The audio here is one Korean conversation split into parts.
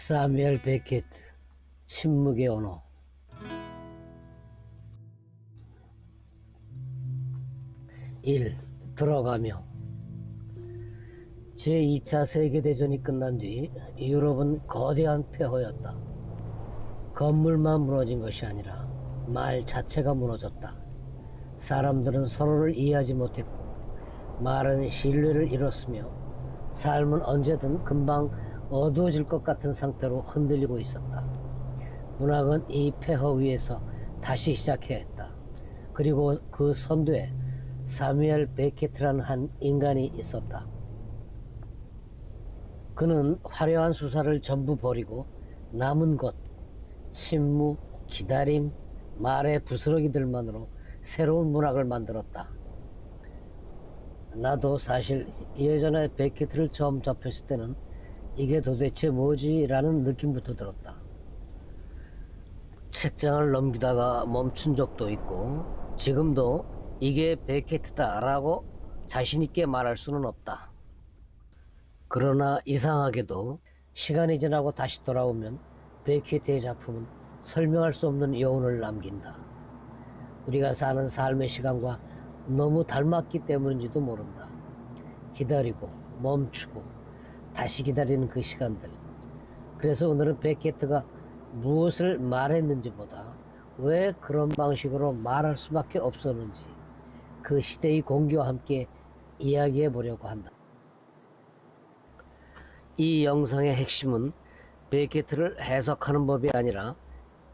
사뮤엘 베켓 침묵의 언어. 1. 들어가며. 제2차 세계대전이 끝난 뒤 유럽은 거대한 폐허였다. 건물만 무너진 것이 아니라 말 자체가 무너졌다. 사람들은 서로를 이해하지 못했고 말은 신뢰를 잃었으며 삶은 언제든 금방 어두워질 것 같은 상태로 흔들리고 있었다. 문학은 이 폐허 위에서 다시 시작해야 했다. 그리고 그 선두에 사뮤엘 베케트라는 한 인간이 있었다. 그는 화려한 수사를 전부 버리고 남은 것, 침묵, 기다림, 말의 부스러기들만으로 새로운 문학을 만들었다. 나도 사실 예전에 베케트를 처음 접했을 때는 이게 도대체 뭐지? 라는 느낌부터 들었다. 책장을 넘기다가 멈춘 적도 있고 지금도 이게 베케트다 라고 자신있게 말할 수는 없다. 그러나 이상하게도 시간이 지나고 다시 돌아오면 베케트의 작품은 설명할 수 없는 여운을 남긴다. 우리가 사는 삶의 시간과 너무 닮았기 때문인지도 모른다. 기다리고 멈추고 다시 기다리는 그 시간들. 그래서 오늘은 베케트가 무엇을 말했는지보다 왜 그런 방식으로 말할 수밖에 없었는지 그 시대의 공기와 함께 이야기해 보려고 한다. 이 영상의 핵심은 베케트를 해석하는 법이 아니라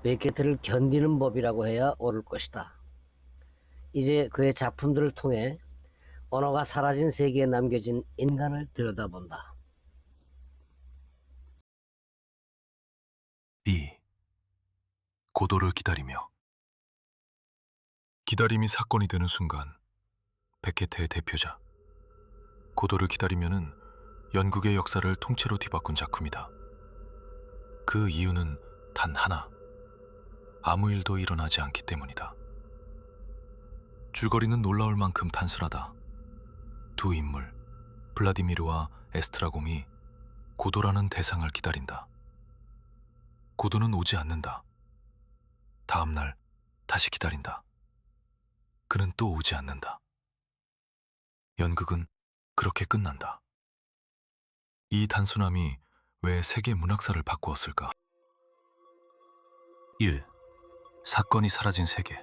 베케트를 견디는 법이라고 해야 옳을 것이다. 이제 그의 작품들을 통해 언어가 사라진 세계에 남겨진 인간을 들여다본다. 2. 고도를 기다리며. 기다림이 사건이 되는 순간 베케트의 대표자 고도를 기다리며는 연극의 역사를 통째로 뒤바꾼 작품이다. 그 이유는 단 하나, 아무 일도 일어나지 않기 때문이다. 줄거리는 놀라울 만큼 단순하다. 두 인물, 블라디미르와 에스트라곰이 고도라는 대상을 기다린다. 고도는 오지 않는다. 다음날 다시 기다린다. 그는 또 오지 않는다. 연극은 그렇게 끝난다. 이 단순함이 왜 세계 문학사를 바꾸었을까? 1. 사건이 사라진 세계.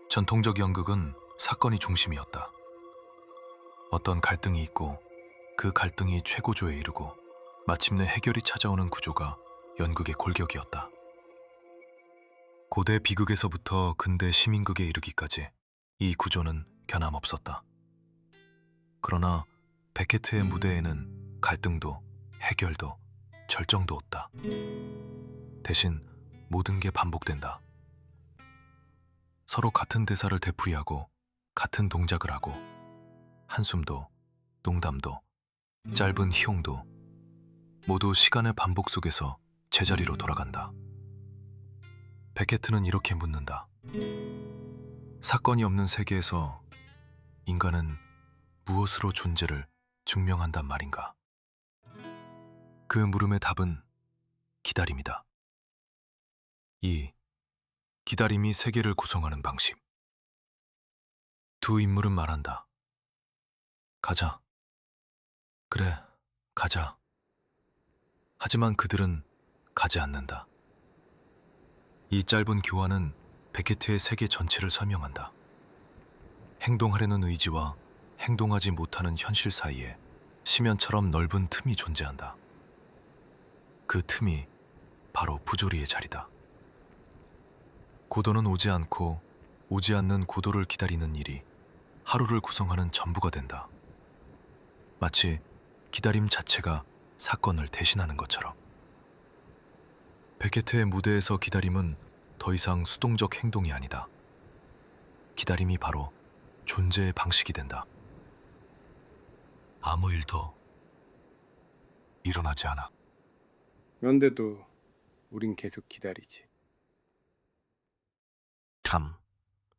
전통적 연극은 사건이 중심이었다. 어떤 갈등이 있고 그 갈등이 최고조에 이르고 마침내 해결이 찾아오는 구조가 연극의 골격이었다. 고대 비극에서부터 근대 시민극에 이르기까지 이 구조는 변함없었다. 그러나 베케트의 무대에는 갈등도 해결도 절정도 없다. 대신 모든 게 반복된다. 서로 같은 대사를 되풀이하고 같은 동작을 하고 한숨도 농담도 짧은 희용도 모두 시간의 반복 속에서 제자리로 돌아간다. 베케트는 이렇게 묻는다. 사건이 없는 세계에서 인간은 무엇으로 존재를 증명한단 말인가? 그 물음의 답은 기다림이다. 2. 기다림이 세계를 구성하는 방식. 두 인물은 말한다. 가자. 그래, 가자. 하지만 그들은 가지 않는다. 이 짧은 교환은 베케트의 세계 전체를 설명한다. 행동하려는 의지와 행동하지 못하는 현실 사이에 심연처럼 넓은 틈이 존재한다. 그 틈이 바로 부조리의 자리다. 고도는 오지 않고 오지 않는 고도를 기다리는 일이 하루를 구성하는 전부가 된다. 마치 기다림 자체가 사건을 대신하는 것처럼. 베케트의 무대에서 기다림은 더 이상 수동적 행동이 아니다. 기다림이 바로 존재의 방식이 된다. 아무 일도 일어나지 않아. 그런데도 우린 계속 기다리지. 3.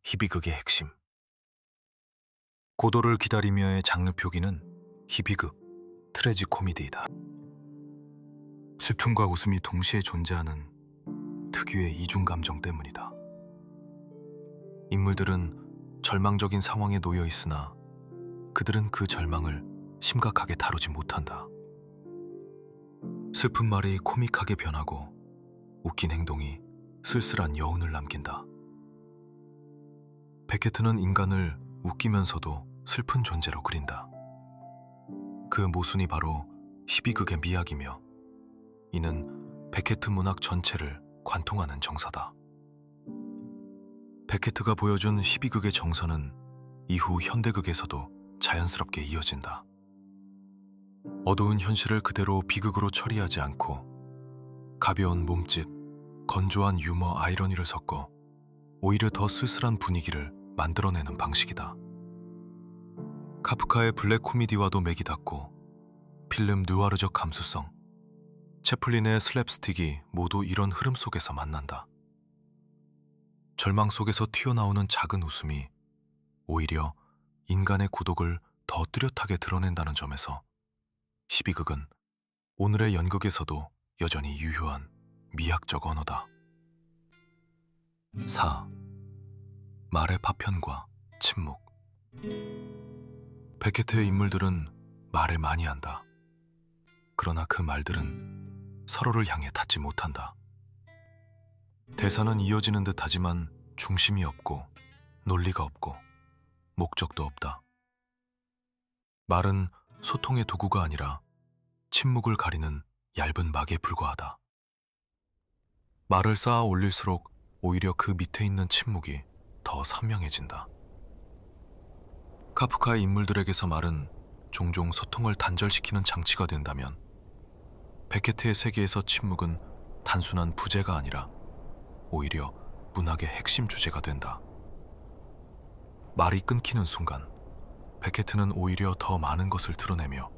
희비극의 핵심. 고도를 기다리며의 장르 표기는 희비극, 트래지코미디이다. 슬픔과 웃음이 동시에 존재하는 특유의 이중 감정 때문이다. 인물들은 절망적인 상황에 놓여 있으나 그들은 그 절망을 심각하게 다루지 못한다. 슬픈 말이 코믹하게 변하고 웃긴 행동이 쓸쓸한 여운을 남긴다. 베케트는 인간을 웃기면서도 슬픈 존재로 그린다. 그 모순이 바로 희비극의 미학이며 이는 베케트 문학 전체를 관통하는 정서다. 베케트가 보여준 희비극의 정서는 이후 현대극에서도 자연스럽게 이어진다. 어두운 현실을 그대로 비극으로 처리하지 않고 가벼운 몸짓, 건조한 유머, 아이러니를 섞어 오히려 더 쓸쓸한 분위기를 만들어내는 방식이다. 카프카의 블랙 코미디와도 맥이 닿고 필름 느와르적 감수성, 채플린의 슬랩스틱이 모두 이런 흐름 속에서 만난다. 절망 속에서 튀어나오는 작은 웃음이 오히려 인간의 고독을 더 뚜렷하게 드러낸다는 점에서 희비극은 오늘의 연극에서도 여전히 유효한 미학적 언어다. 4. 말의 파편과 침묵. 베케트의 인물들은 말을 많이 한다. 그러나 그 말들은 서로를 향해 닿지 못한다. 대사는 이어지는 듯 하지만 중심이 없고 논리가 없고 목적도 없다. 말은 소통의 도구가 아니라 침묵을 가리는 얇은 막에 불과하다. 말을 쌓아 올릴수록 오히려 그 밑에 있는 침묵이 더 선명해진다. 카프카의 인물들에게서 말은 종종 소통을 단절시키는 장치가 된다면 베케트의 세계에서 침묵은 단순한 부재가 아니라 오히려 문학의 핵심 주제가 된다. 말이 끊기는 순간 베케트는 오히려 더 많은 것을 드러내며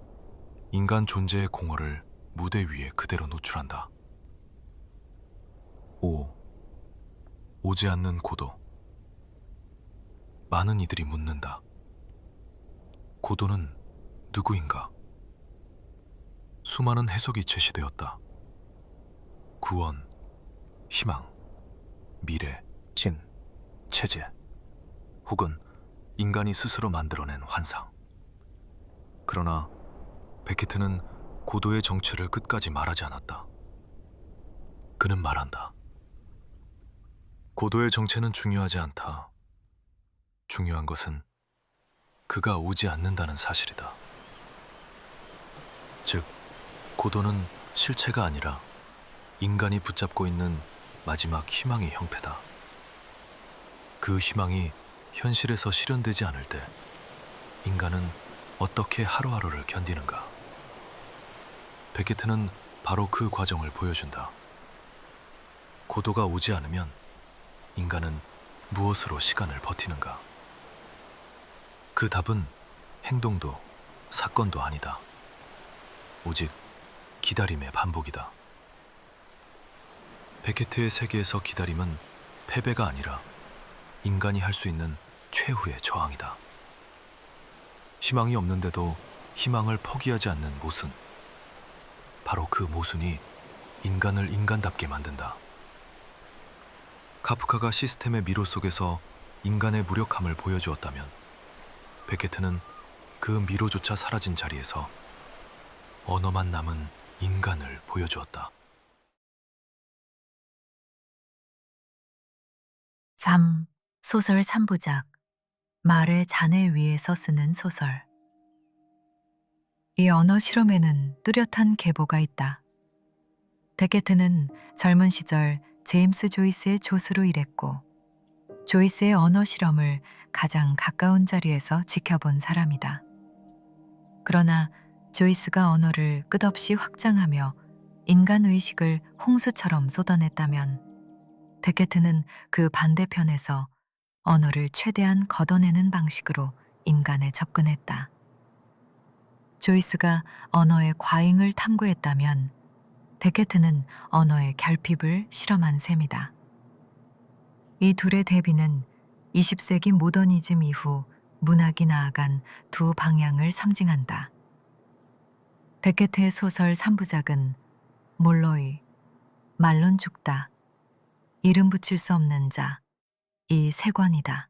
인간 존재의 공허를 무대 위에 그대로 노출한다. 5. 오지 않는 고도. 많은 이들이 묻는다. 고도는 누구인가? 수많은 해석이 제시되었다. 구원, 희망, 미래, 진, 체제, 혹은 인간이 스스로 만들어낸 환상. 그러나 베케트는 고도의 정체를 끝까지 말하지 않았다. 그는 말한다. 고도의 정체는 중요하지 않다. 중요한 것은 그가 오지 않는다는 사실이다. 즉, 고도는 실체가 아니라 인간이 붙잡고 있는 마지막 희망의 형태다. 그 희망이 현실에서 실현되지 않을 때 인간은 어떻게 하루하루를 견디는가? 베케트는 바로 그 과정을 보여준다. 고도가 오지 않으면 인간은 무엇으로 시간을 버티는가? 그 답은 행동도 사건도 아니다. 오직 기다림의 반복이다. 베케트의 세계에서 기다림은 패배가 아니라 인간이 할 수 있는 최후의 저항이다. 희망이 없는데도 희망을 포기하지 않는 모순. 바로 그 모순이 인간을 인간답게 만든다. 카프카가 시스템의 미로 속에서 인간의 무력함을 보여주었다면 베케트는 그 미로조차 사라진 자리에서 언어만 남은 인간을 보여주었다. 3. 소설 3부작 말의 잔해 위에서 쓰는 소설. 이 언어 실험에는 뚜렷한 계보가 있다. 베케트는 젊은 시절 제임스 조이스의 조수로 일했고 조이스의 언어 실험을 가장 가까운 자리에서 지켜본 사람이다. 그러나 조이스가 언어를 끝없이 확장하며 인간 의식을 홍수처럼 쏟아냈다면 베케트는 그 반대편에서 언어를 최대한 걷어내는 방식으로 인간에 접근했다. 조이스가 언어의 과잉을 탐구했다면 베케트는 언어의 결핍을 실험한 셈이다. 이 둘의 대비는 20세기 모더니즘 이후 문학이 나아간 두 방향을 상징한다. 베케트의 소설 3부작은 몰로이, 말론 죽다, 이름 붙일 수 없는 자, 이 세 권이다.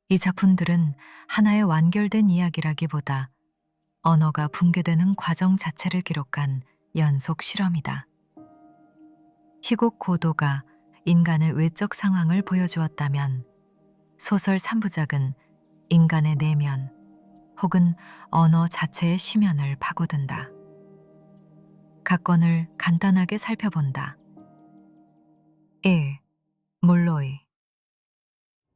이 작품들은 하나의 완결된 이야기라기보다 언어가 붕괴되는 과정 자체를 기록한 연속 실험이다. 희곡 고도가 인간의 외적 상황을 보여주었다면 소설 3부작은 인간의 내면 혹은 언어 자체의 심연을 파고든다. 각 건을 간단하게 살펴본다. 1. 몰로이.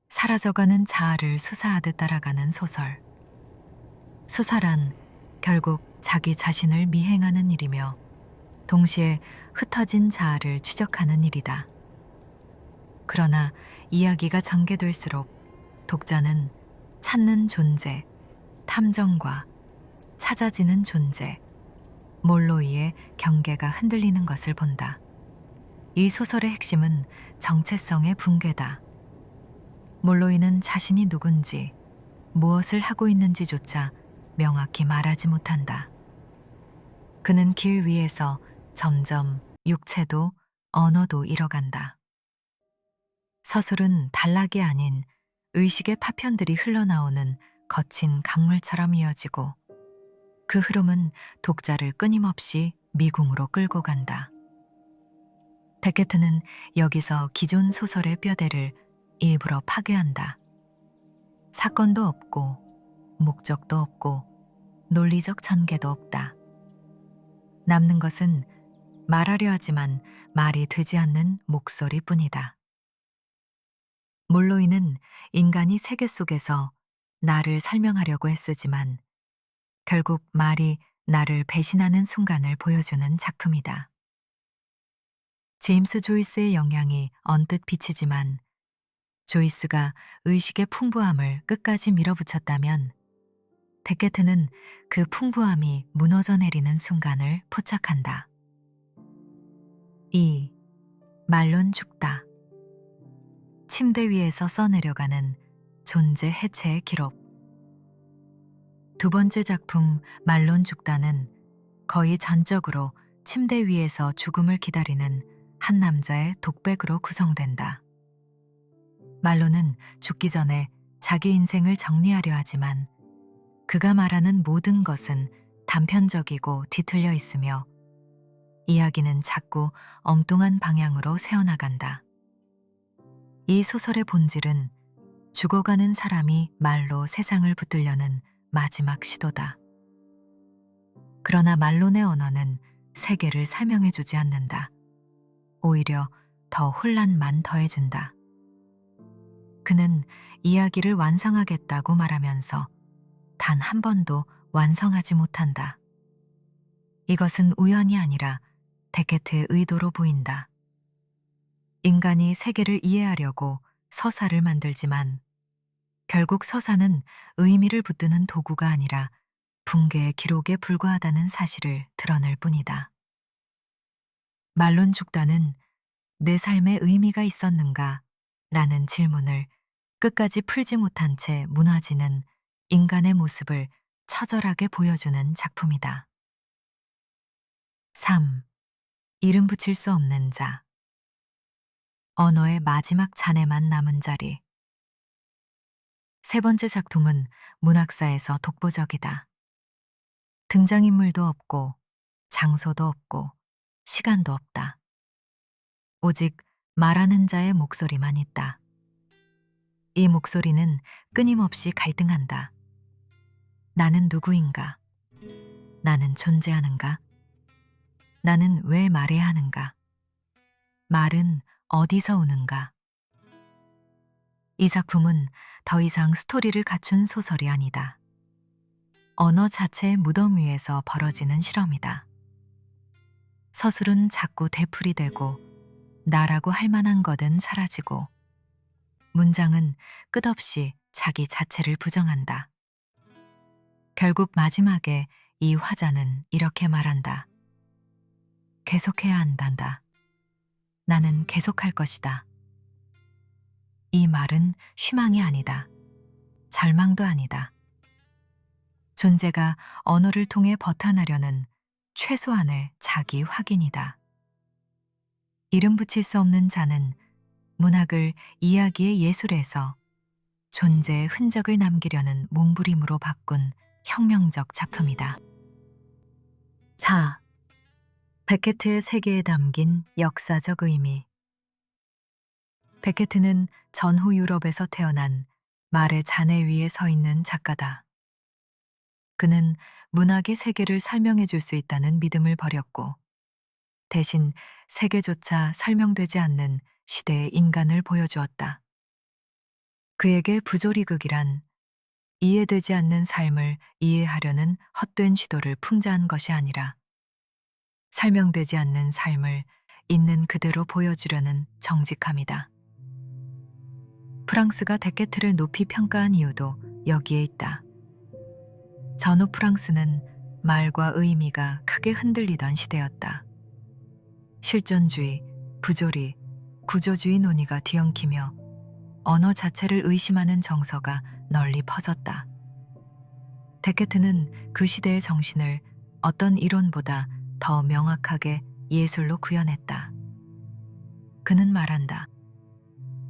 사라져가는 자아를 수사하듯 따라가는 소설. 수사란 결국 자기 자신을 미행하는 일이며 동시에 흩어진 자아를 추적하는 일이다. 그러나 이야기가 전개될수록 독자는 찾는 존재, 탐정과 찾아지는 존재, 몰로이의 경계가 흔들리는 것을 본다. 이 소설의 핵심은 정체성의 붕괴다. 몰로이는 자신이 누군지, 무엇을 하고 있는지조차 명확히 말하지 못한다. 그는 길 위에서 점점 육체도 언어도 잃어간다. 서술은 단락이 아닌 의식의 파편들이 흘러나오는 거친 강물처럼 이어지고 그 흐름은 독자를 끊임없이 미궁으로 끌고 간다. 데케트는 여기서 기존 소설의 뼈대를 일부러 파괴한다. 사건도 없고 목적도 없고 논리적 전개도 없다. 남는 것은 말하려 하지만 말이 되지 않는 목소리뿐이다. 몰로이는 인간이 세계 속에서 나를 설명하려고 애쓰지만 결국 말이 나를 배신하는 순간을 보여주는 작품이다. 제임스 조이스의 영향이 언뜻 비치지만 조이스가 의식의 풍부함을 끝까지 밀어붙였다면 데케트는 그 풍부함이 무너져 내리는 순간을 포착한다. 2. 말론 죽다. 침대 위에서 써내려가는 존재 해체의 기록. 두 번째 작품 말론 죽다는 거의 전적으로 침대 위에서 죽음을 기다리는 한 남자의 독백으로 구성된다. 말론은 죽기 전에 자기 인생을 정리하려 하지만 그가 말하는 모든 것은 단편적이고 뒤틀려 있으며 이야기는 자꾸 엉뚱한 방향으로 새어나간다. 이 소설의 본질은 죽어가는 사람이 말로 세상을 붙들려는 마지막 시도다. 그러나 말론의 언어는 세계를 설명해주지 않는다. 오히려 더 혼란만 더해준다. 그는 이야기를 완성하겠다고 말하면서 단 한 번도 완성하지 못한다. 이것은 우연이 아니라 데케트의 의도로 보인다. 인간이 세계를 이해하려고 서사를 만들지만 결국 서사는 의미를 붙드는 도구가 아니라 붕괴의 기록에 불과하다는 사실을 드러낼 뿐이다. 말론 죽다는 내 삶에 의미가 있었는가? 라는 질문을 끝까지 풀지 못한 채 무너지는 인간의 모습을 처절하게 보여주는 작품이다. 3. 이름 붙일 수 없는 자. 언어의 마지막 잔해만 남은 자리. 세 번째 작품은 문학사에서 독보적이다. 등장인물도 없고 장소도 없고 시간도 없다. 오직 말하는 자의 목소리만 있다. 이 목소리는 끊임없이 갈등한다. 나는 누구인가? 나는 존재하는가? 나는 왜 말해야 하는가? 말은 어디서 오는가? 이 작품은 더 이상 스토리를 갖춘 소설이 아니다. 언어 자체의 무덤 위에서 벌어지는 실험이다. 서술은 자꾸 되풀이 되고 나라고 할 만한 것은 사라지고 문장은 끝없이 자기 자체를 부정한다. 결국 마지막에 이 화자는 이렇게 말한다. 계속해야 한단다. 나는 계속할 것이다. 이 말은 희망이 아니다. 절망도 아니다. 존재가 언어를 통해 벗어나려는 최소한의 자기 확인이다. 이름 붙일 수 없는 자는 문학을 이야기의 예술에서 존재의 흔적을 남기려는 몸부림으로 바꾼 혁명적 작품이다. 자, 베케트의 세계에 담긴 역사적 의미. 베케트는 전후 유럽에서 태어난 말의 잔해 위에 서 있는 작가다. 그는 문학의 세계를 설명해 줄 수 있다는 믿음을 버렸고, 대신 세계조차 설명되지 않는 시대의 인간을 보여주었다. 그에게 부조리극이란 이해되지 않는 삶을 이해하려는 헛된 시도를 풍자한 것이 아니라 설명되지 않는 삶을 있는 그대로 보여주려는 정직함이다. 프랑스가 베케트를 높이 평가한 이유도 여기에 있다. 전후 프랑스는 말과 의미가 크게 흔들리던 시대였다. 실존주의, 부조리, 구조주의 논의가 뒤엉키며 언어 자체를 의심하는 정서가 널리 퍼졌다. 베케트는 그 시대의 정신을 어떤 이론보다 더 명확하게 예술로 구현했다. 그는 말한다.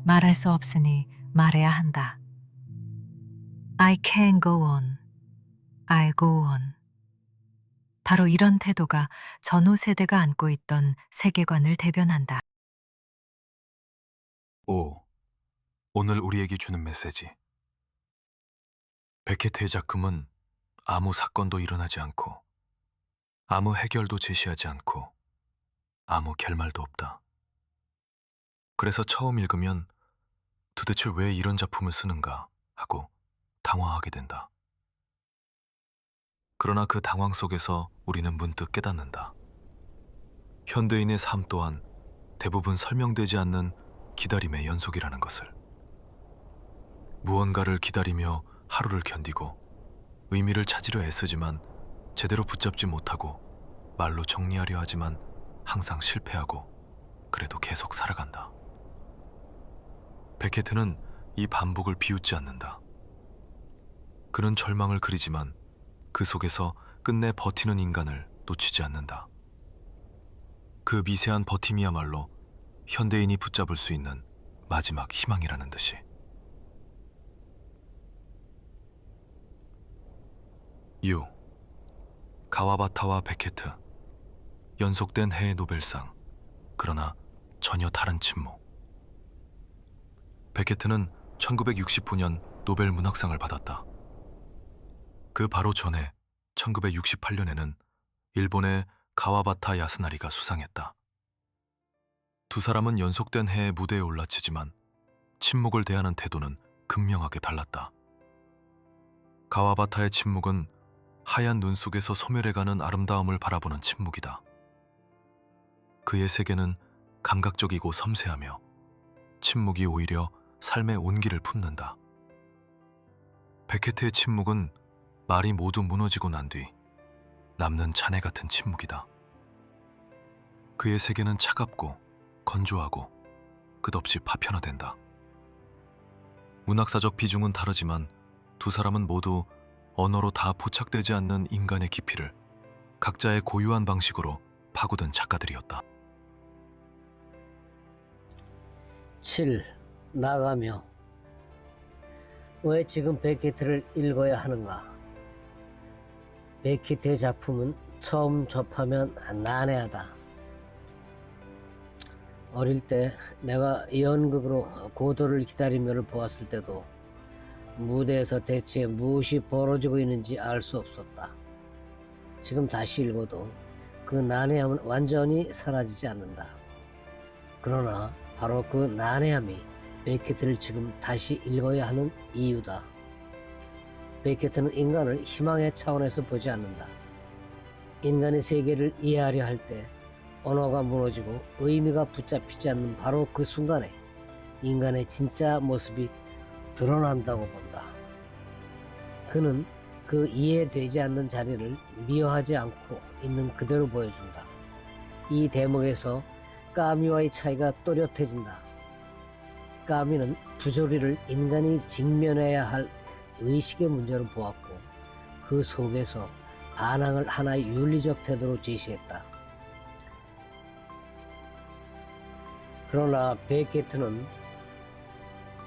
말할 수 없으니 말해야 한다. I can't go on. I go on. 바로 이런 태도가 전후 세대가 안고 있던 세계관을 대변한다. 5. 오늘 우리에게 주는 메시지. 베케트의 작품은 아무 사건도 일어나지 않고 아무 해결도 제시하지 않고 아무 결말도 없다. 그래서 처음 읽으면 도대체 왜 이런 작품을 쓰는가 하고 당황하게 된다. 그러나 그 당황 속에서 우리는 문득 깨닫는다. 현대인의 삶 또한 대부분 설명되지 않는 기다림의 연속이라는 것을. 무언가를 기다리며 하루를 견디고 의미를 찾으려 애쓰지만 제대로 붙잡지 못하고 말로 정리하려 하지만 항상 실패하고 그래도 계속 살아간다. 베케트는 이 반복을 비웃지 않는다. 그는 절망을 그리지만 그 속에서 끝내 버티는 인간을 놓치지 않는다. 그 미세한 버팀이야말로 현대인이 붙잡을 수 있는 마지막 희망이라는 듯이. 유, 가와바타와 베케트. 연속된 해의 노벨상. 그러나 전혀 다른 침묵. 베케트는 1969년 노벨 문학상을 받았다. 그 바로 전에 1968년에는 일본의 가와바타 야스나리가 수상했다. 두 사람은 연속된 해에 무대에 올라치지만 침묵을 대하는 태도는 극명하게 달랐다. 가와바타의 침묵은 하얀 눈 속에서 소멸해가는 아름다움을 바라보는 침묵이다. 그의 세계는 감각적이고 섬세하며 침묵이 오히려 삶의 온기를 품는다. 베케트의 침묵은 말이 모두 무너지고 난 뒤 남는 잔해 같은 침묵이다. 그의 세계는 차갑고 건조하고 끝없이 파편화된다. 문학사적 비중은 다르지만 두 사람은 모두 언어로 다 포착되지 않는 인간의 깊이를 각자의 고유한 방식으로 파고든 작가들이었다. 7. 나가며. 왜 지금 베케트를 읽어야 하는가? 베케트의 작품은 처음 접하면 난해하다. 어릴 때 내가 연극으로 고도를 기다리며를 보았을 때도 무대에서 대체 무엇이 벌어지고 있는지 알 수 없었다. 지금 다시 읽어도 그 난해함은 완전히 사라지지 않는다. 그러나 바로 그 난해함이 베케트를 지금 다시 읽어야 하는 이유다. 베케트는 인간을 희망의 차원에서 보지 않는다. 인간의 세계를 이해하려 할 때 언어가 무너지고 의미가 붙잡히지 않는 바로 그 순간에 인간의 진짜 모습이 드러난다고 본다. 그는 그 이해되지 않는 자리를 미워하지 않고 있는 그대로 보여준다. 이 대목에서 까미와의 차이가 또렷해진다. 까미는 부조리를 인간이 직면해야 할 의식의 문제로 보았고 그 속에서 반항을 하나의 윤리적 태도로 제시했다. 그러나 베케트는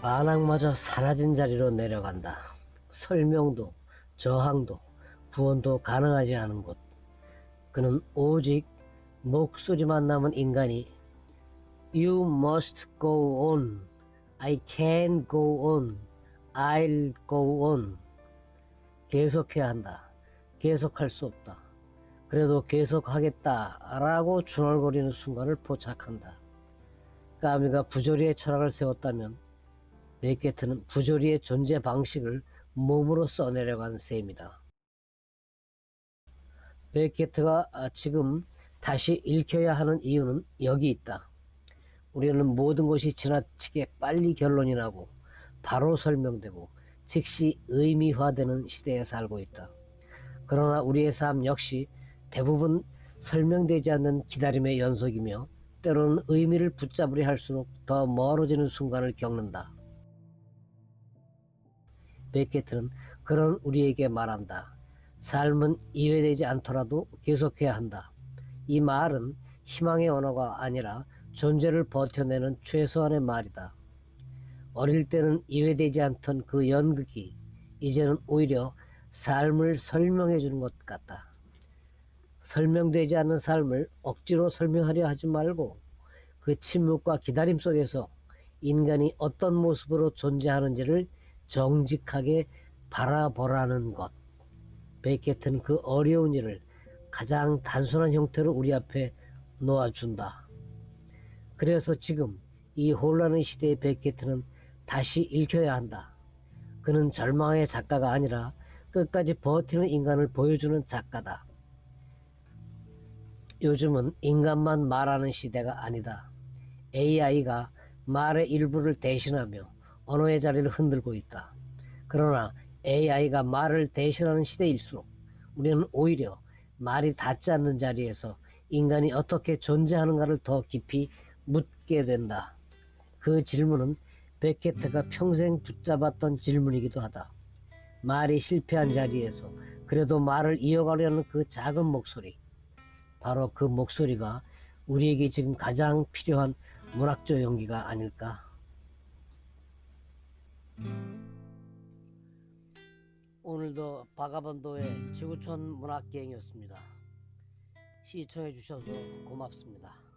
반항마저 사라진 자리로 내려간다. 설명도 저항도 구원도 가능하지 않은 곳. 그는 오직 목소리만 남은 인간이 You must go on. I can go on. I'll go on. 계속해야 한다. 계속할 수 없다. 그래도 계속하겠다라고 중얼거리는 순간을 포착한다. 까미가 부조리의 철학을 세웠다면 베케트는 부조리의 존재 방식을 몸으로 써내려간 셈이다. 베케트가 지금 다시 읽혀야 하는 이유는 여기 있다. 우리는 모든 것이 지나치게 빨리 결론이 나고 바로 설명되고 즉시 의미화되는 시대에 살고 있다. 그러나 우리의 삶 역시 대부분 설명되지 않는 기다림의 연속이며 때로는 의미를 붙잡으려 할수록 더 멀어지는 순간을 겪는다. 베케트는 그런 우리에게 말한다. 삶은 이해되지 않더라도 계속해야 한다. 이 말은 희망의 언어가 아니라 존재를 버텨내는 최소한의 말이다. 어릴 때는 이해되지 않던 그 연극이 이제는 오히려 삶을 설명해 주는 것 같다. 설명되지 않는 삶을 억지로 설명하려 하지 말고 그 침묵과 기다림 속에서 인간이 어떤 모습으로 존재하는지를 정직하게 바라보라는 것. 베케트는 그 어려운 일을 가장 단순한 형태로 우리 앞에 놓아준다. 그래서 지금 이 혼란의 시대의 베케트는 다시 읽혀야 한다. 그는 절망의 작가가 아니라 끝까지 버티는 인간을 보여주는 작가다. 요즘은 인간만 말하는 시대가 아니다. AI가 말의 일부를 대신하며 언어의 자리를 흔들고 있다. 그러나 AI가 말을 대신하는 시대일수록 우리는 오히려 말이 닿지 않는 자리에서 인간이 어떻게 존재하는가를 더 깊이 묻게 된다. 그 질문은 베케트가 평생 붙잡았던 질문이기도 하다. 말이 실패한 자리에서 그래도 말을 이어가려는 그 작은 목소리. 바로 그 목소리가 우리에게 지금 가장 필요한 문학적 용기가 아닐까? 오늘도 바가본도의 지구촌 문학여행이었습니다. 시청해 주셔서 고맙습니다.